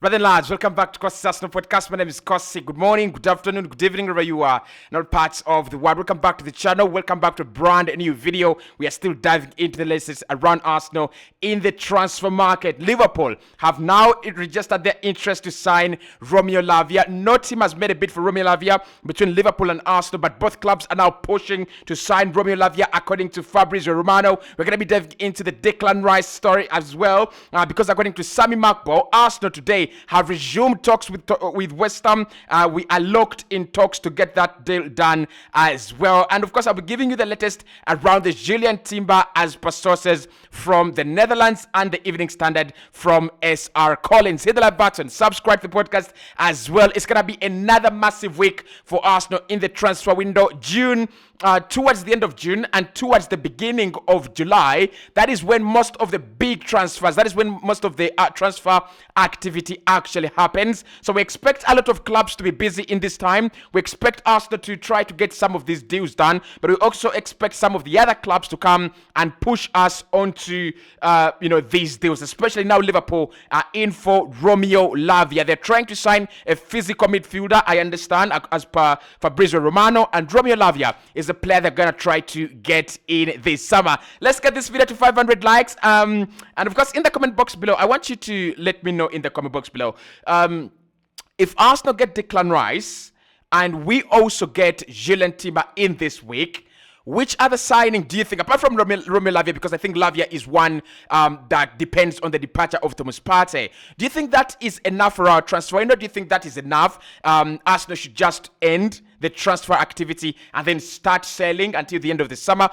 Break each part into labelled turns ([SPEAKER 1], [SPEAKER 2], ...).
[SPEAKER 1] Brother and lads, welcome back to Cossy Arsenal Podcast. My name is Cossy. Good morning, good afternoon, good evening, wherever you are in all parts of the world. Welcome back to the channel. Welcome back to a brand new video. We are still diving into the latest around Arsenal in the transfer market. Liverpool have now registered their interest to sign Romeo Lavia. No team has made a bid for Romeo Lavia between Liverpool and Arsenal, but both clubs are now pushing to sign Romeo Lavia, according to Fabrizio Romano. We're going to be diving into the Declan Rice story as well, because according to Sammy Makbo, Arsenal today have resumed talks with West Ham. We are locked in talks to get that deal done as well. And of course, I'll be giving you the latest around the Jurrien Timber as per sources from the Netherlands and the Evening Standard from SR Collins. Hit the like button, subscribe to the podcast as well. It's going to be another massive week for Arsenal in the transfer window. Towards the end of June and towards the beginning of July, that is when most of the big transfers, that is when most of the transfer activity actually happens. So we expect a lot of clubs to be busy in this time. We expect Arsenal to try to get some of these deals done, but we also expect some of the other clubs to come and push us onto these deals, especially now Liverpool are in for Romeo Lavia. They're trying to sign a physical midfielder, I understand, as per Fabrizio Romano, and Romeo Lavia is a player they're gonna try to get in this summer. Let's get this video to 500 likes, and of course in the comment box below, I want you to let me know in the comment box below if Arsenal get Declan Rice and we also get Jurrien Timber in this week, which other signing do you think, apart from Romeo Lavia, because I think Lavia is one that depends on the departure of Thomas Partey, do you think that is enough for our transfer window? Do you think that is enough? Arsenal should just end the transfer activity and then start selling until the end of the summer?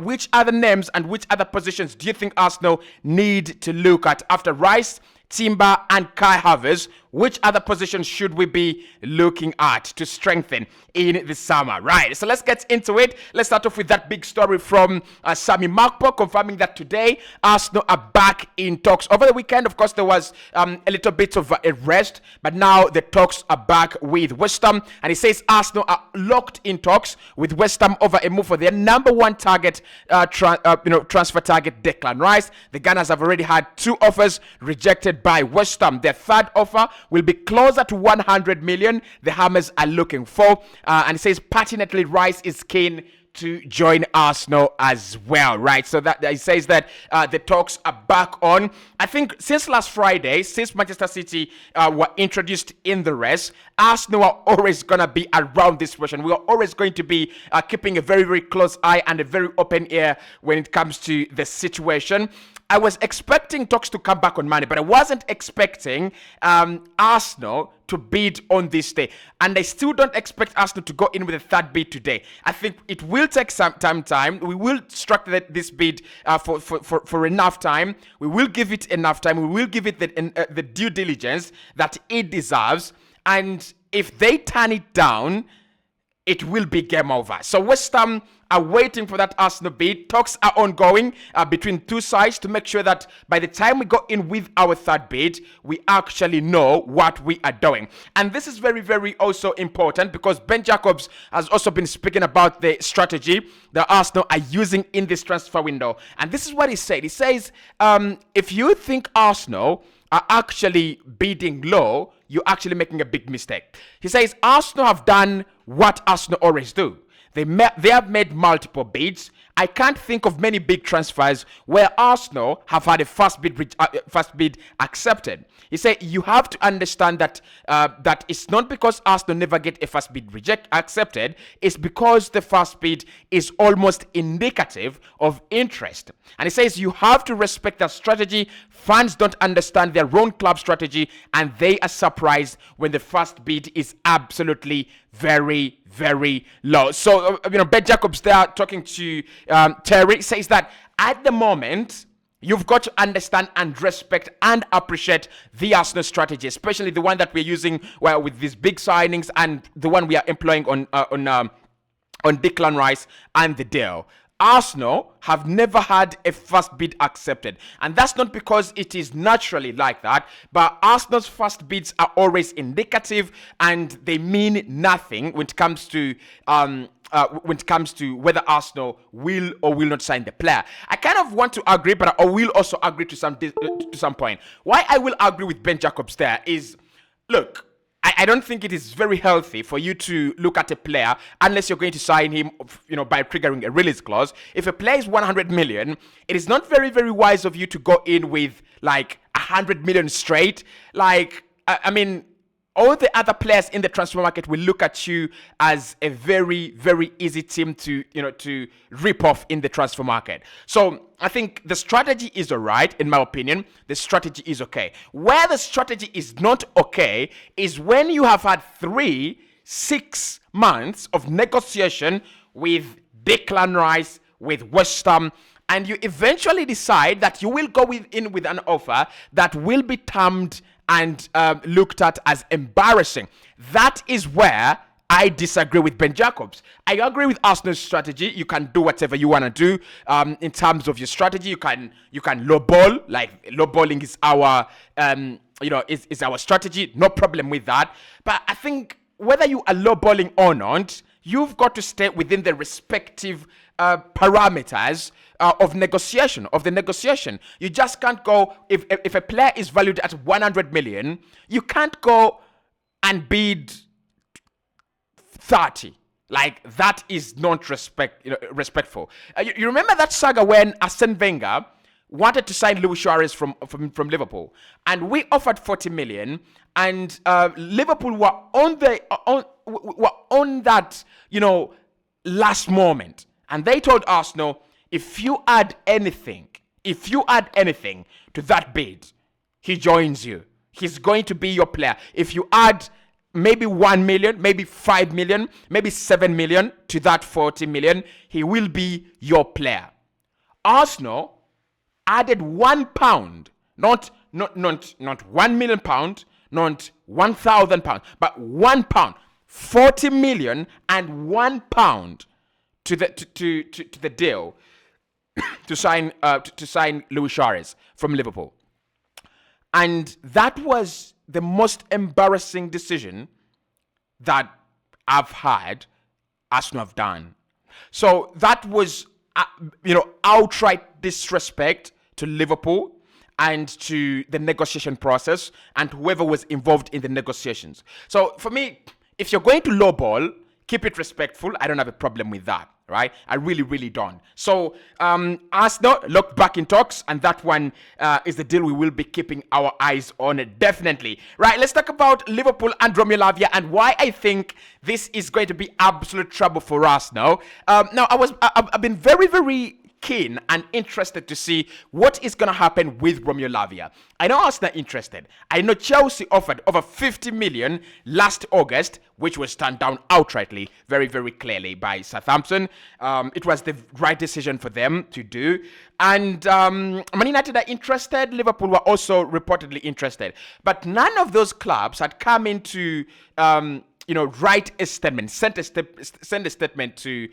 [SPEAKER 1] Which other names and which other positions do you think Arsenal need to look at after Rice, Timber and Kai Havertz? Which other positions should we be looking at to strengthen in the summer? Right, so let's get into it. Let's start off with that big story from Sammy Makbo, confirming that today Arsenal are back in talks. Over the weekend, of course, there was a little bit of a rest, but now the talks are back with West Ham, and he says Arsenal are locked in talks with West Ham over a move for their number one target, transfer target, Declan Rice. The Gunners have already had two offers rejected by West Ham. Their third offer will be closer to 100 million. The Hammers are looking for, and it says pertinently Rice is keen to join Arsenal as well, right? So that it says that the talks are back on. I think since last Friday, since Manchester City were introduced in the race, Arsenal are always going to be around this question. We are always going to be keeping a very, very close eye and a very open ear when it comes to the situation. I was expecting talks to come back on Monday, but I wasn't expecting Arsenal to bid on this day. And I still don't expect Arsenal to go in with a third bid today. I think it will take some time. We will structure this bid for enough time. We will give it enough time. We will give it the due diligence that it deserves. And if they turn it down, it will be game over. So West Ham are waiting for that Arsenal bid. Talks are ongoing between two sides to make sure that by the time we go in with our third bid, we actually know what we are doing. And this is very, very also important because Ben Jacobs has also been speaking about the strategy that Arsenal are using in this transfer window. And this is what he said. He says, if you think Arsenal are actually bidding low, you're actually making a big mistake. He says Arsenal have done what Arsenal always do. They have made multiple bids. I can't think of many big transfers where Arsenal have had a first bid accepted. He said you have to understand that that it's not because Arsenal never get a first bid accepted. It's because the first bid is almost indicative of interest. And he says you have to respect that strategy. Fans don't understand their own club strategy, and they are surprised when the first bid is absolutely very, very low. So, Ben Jacobs there talking to Terry says that at the moment, you've got to understand and respect and appreciate the Arsenal strategy, especially the one that we're using with these big signings and the one we are employing on Declan Rice and the deal. Arsenal have never had a first bid accepted, and that's not because it is naturally like that, but Arsenal's first bids are always indicative and they mean nothing when it comes to when it comes to whether Arsenal will or will not sign the player. I kind of want to agree, but I will also agree to some point. Why I will agree with Ben Jacobs there is, look, I don't think it is very healthy for you to look at a player unless you're going to sign him, by triggering a release clause. If a player is 100 million, it is not very, very wise of you to go in with like 100 million straight. Like, I mean, all the other players in the transfer market will look at you as a very, very easy team to rip off in the transfer market. So I think the strategy is all right, in my opinion. The strategy is okay. Where the strategy is not okay is when you have had 6 months of negotiation with Declan Rice, with West Ham, and you eventually decide that you will go in with an offer that will be termed and looked at as embarrassing. That is where I disagree with Ben Jacobs. I agree with Arsenal's strategy. You can do whatever you want to do in terms of your strategy. You can lowball, like lowballing is our is our strategy. No problem with that. But I think whether you are lowballing or not, you've got to stay within the respective parameters of the negotiation. You just can't go, if a player is valued at 100 million, you can't go and bid 30. Like, that is not respectful. You remember that saga when Arsene Wenger wanted to sign Luis Suarez from Liverpool, and we offered 40 million, and Liverpool were on that last moment, and they told Arsenal, if you add anything to that bid, he joins you. He's going to be your player. If you add maybe 1 million, maybe 5 million, maybe 7 million to that 40 million, he will be your player. Arsenal added £1, not 1 million pound, not 1,000 pounds, but £1, 40 million and £1 to the deal to sign Luis Suarez from Liverpool. And that was the most embarrassing decision that I've had Arsenal have done. So that was outright disrespect to Liverpool and to the negotiation process and whoever was involved in the negotiations. So for me, if you're going to lowball, keep it respectful. I don't have a problem with that, right? I really, really don't. So Arsenal look back in talks, and that one is the deal we will be keeping our eyes on, definitely. Right, let's talk about Liverpool and Romeo Lavia and why I think this is going to be absolute trouble for Arsenal. Now, I've been very, very keen and interested to see what is going to happen with Romeo Lavia. I know Arsenal are interested. I know Chelsea offered over 50 million last August, which was turned down outrightly, very, very clearly by Southampton. It was the right decision for them to do. And Man United are interested. Liverpool were also reportedly interested. But none of those clubs had come into write a statement, send a statement to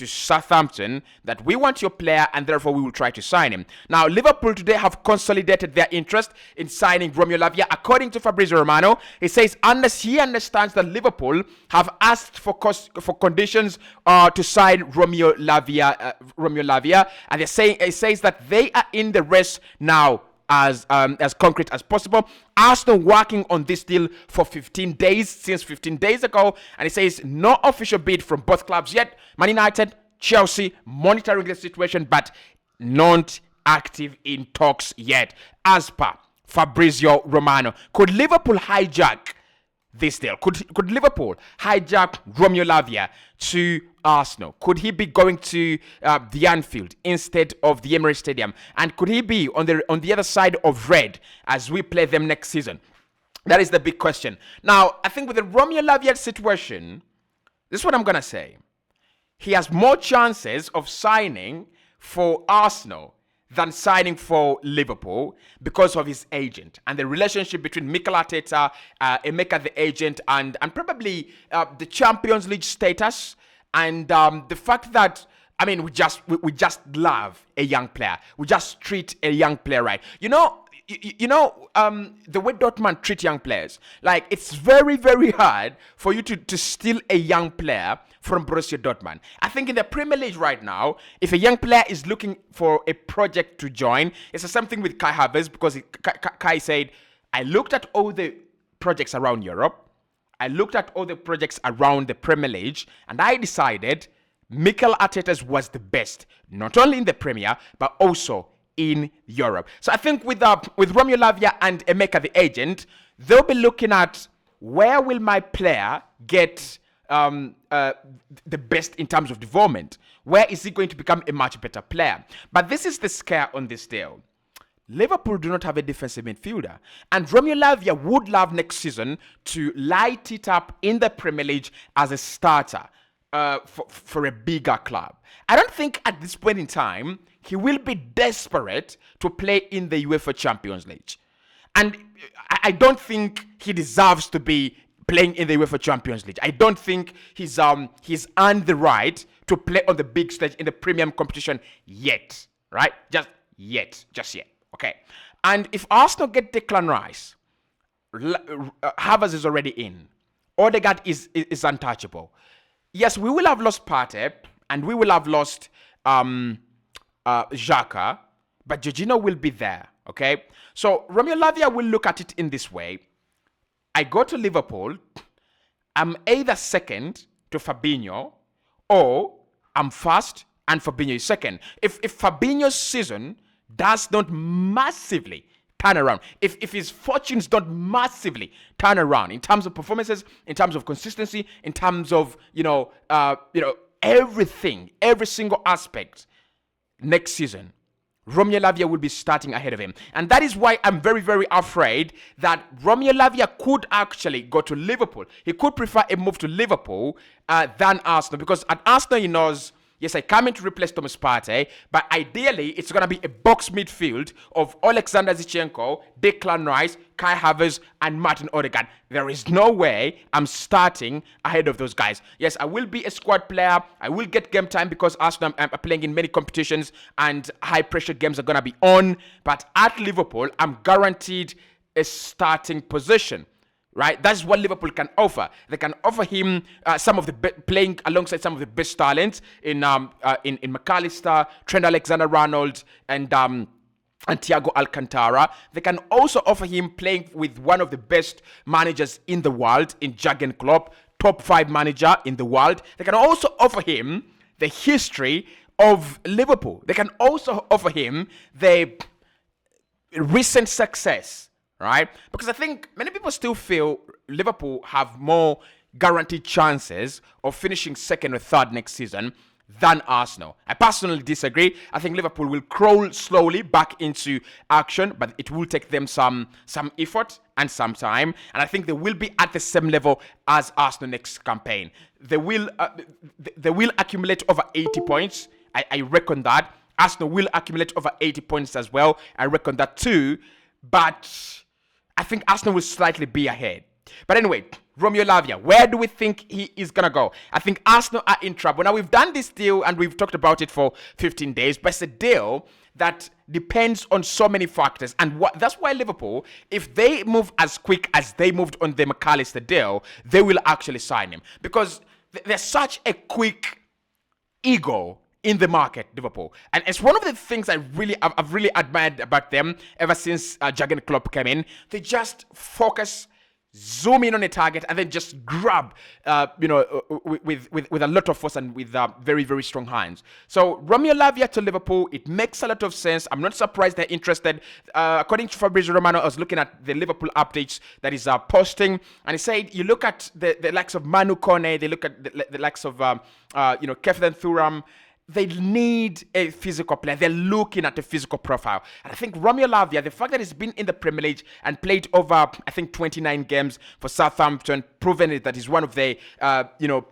[SPEAKER 1] Southampton that we want your player and therefore we will try to sign him. Now, Liverpool today have consolidated their interest in signing Romeo Lavia. According to Fabrizio Romano, he says unless he understands that Liverpool have asked for conditions to sign Romeo Lavia, and he says that they are in the race now as concrete as possible. Arsenal working on this deal for 15 days, since 15 days ago, and it says no official bid from both clubs yet. Man United, Chelsea monitoring the situation, but not active in talks yet, as per Fabrizio Romano. Could Liverpool hijack this deal? Could Liverpool hijack Romeo Lavia to Arsenal? Could he be going to the Anfield instead of the Emirates Stadium? And could he be on the other side of red as we play them next season? That is the big question. Now, I think with the Romeo Lavia situation, this is what I'm going to say. He has more chances of signing for Arsenal than signing for Liverpool because of his agent and the relationship between Mikel Arteta, Emeka the agent, and probably the Champions League status, and the fact that, I mean, we just love a young player. We just treat a young player right. the way Dortmund treat young players, like it's very, very hard for you to steal a young player from Borussia Dortmund. I think in the Premier League right now, if a young player is looking for a project to join, it's the same thing with Kai Havertz, because Kai said, I looked at all the projects around Europe, I looked at all the projects around the Premier League, and I decided Mikel Arteta's was the best, not only in the Premier, but also in Europe. So I think with Romeo Lavia and Emeka, the agent, they'll be looking at where will my player get the best in terms of development. Where is he going to become a much better player? But this is the scare on this deal. Liverpool do not have a defensive midfielder. And Romeo Lavia would love next season to light it up in the Premier League as a starter for a bigger club. I don't think at this point in time he will be desperate to play in the UEFA Champions League. And I don't think he deserves to be playing in the UEFA Champions League. I don't think he's earned the right to play on the big stage in the premium competition yet. Right? Just yet. Okay. And if Arsenal get Declan Rice, Havertz is already in. Odegaard is untouchable. Yes, we will have lost Partey and we will have lost Xhaka, but Jorginho will be there. Okay. So Romeo Lavia will look at it in this way. I go to Liverpool, I'm either second to Fabinho, or I'm first and Fabinho is second. If Fabinho's season does not massively turn around, if his fortunes don't massively turn around in terms of performances, in terms of consistency, in terms of everything, every single aspect, next season, Romeo Lavia will be starting ahead of him. And that is why I'm very, very afraid that Romeo Lavia could actually go to Liverpool. He could prefer a move to Liverpool than Arsenal, because at Arsenal he knows, yes, I come in to replace Thomas Partey, but ideally it's going to be a box midfield of Alexander Zinchenko, Declan Rice, Kai Havertz, and Martin Odegaard. There is no way I'm starting ahead of those guys. Yes, I will be a squad player. I will get game time because Arsenal are playing in many competitions and high-pressure games are going to be on. But at Liverpool, I'm guaranteed a starting position. Right, that's what Liverpool can offer. They can offer him some of the playing alongside some of the best talents in McAllister, Trent Alexander-Arnold, and Thiago Alcantara. They can also offer him playing with one of the best managers in the world, in Jurgen Klopp, top 5 manager in the world. They can also offer him the history of Liverpool. They can also offer him the recent success. Right? Because I think many people still feel Liverpool have more guaranteed chances of finishing second or third next season than Arsenal. I personally disagree. I think Liverpool will crawl slowly back into action, but it will take them some effort and some time. And I think they will be at the same level as Arsenal next campaign. They will accumulate over 80 points. I reckon that. Arsenal will accumulate over 80 points as well. I reckon that too. But I think Arsenal will slightly be ahead. But anyway, Romeo Lavia, where do we think he is going to go? I think Arsenal are in trouble. Now, we've done this deal and we've talked about it for 15 days, but it's a deal that depends on so many factors. And that's why Liverpool, if they move as quick as they moved on the McAllister deal, they will actually sign him. Because there's such a quick ego in the market, Liverpool. And it's one of the things I've really admired about them ever since Jurgen Klopp came in. They just focus, zoom in on a target, and then just grab, with a lot of force and with very, very strong hands. So Romeo Lavia to Liverpool, it makes a lot of sense. I'm not surprised they're interested. According to Fabrizio Romano, I was looking at the Liverpool updates that is posting, and he said, you look at the likes of Manu Kone, they look at the likes of Kefren Thuram. They need a physical player. They're looking at a physical profile. And I think Romeo Lavia, the fact that he's been in the Premier League and played over, I think, 29 games for Southampton, proven that he's one of the,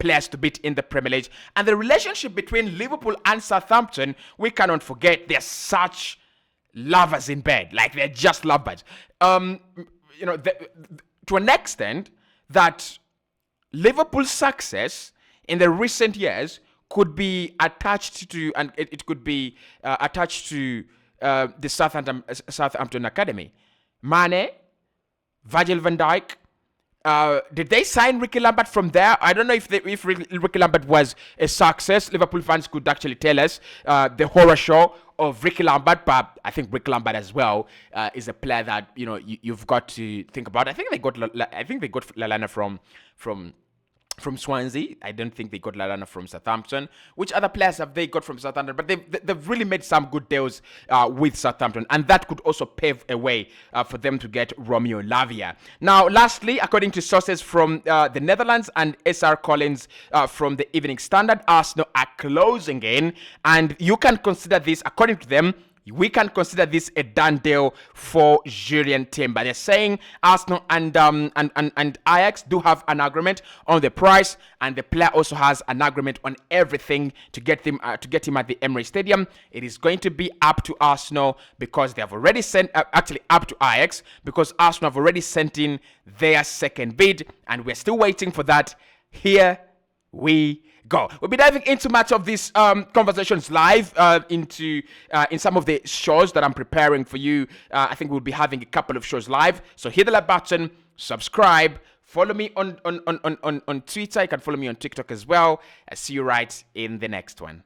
[SPEAKER 1] players to beat in the Premier League. And the relationship between Liverpool and Southampton, we cannot forget, they're such lovers in bed. Like, they're just lovers. To an extent that Liverpool's success in the recent years could be attached to, and it could be attached to the Southampton Academy. Mane, Virgil van Dijk. Did they sign Ricky Lambert from there? I don't know if Ricky Lambert was a success. Liverpool fans could actually tell us the horror show of Ricky Lambert, but I think Ricky Lambert as well is a player that you've got to think about. I think they got Lallana from Swansea. I don't think they got Lallana from Southampton. Which other players have they got from Southampton? But they've really made some good deals with Southampton, and that could also pave a way for them to get Romeo Lavia. Now, lastly, according to sources from the Netherlands and SR Collins from the Evening Standard, Arsenal are closing in, and you can consider this, according to them, we can consider this a done deal for Jurrien Timber. They're saying Arsenal and Ajax do have an agreement on the price, and the player also has an agreement on everything to get him at the Emirates Stadium. It is going to be up to Arsenal because they have already sent actually up to Ajax because Arsenal have already sent in their second bid, and we're still waiting for that. Here we go. We'll be diving into much of these conversations live in some of the shows that I'm preparing for you. I think we'll be having a couple of shows live. So hit the like button, subscribe, follow me on Twitter. You can follow me on TikTok as well. I'll see you right in the next one.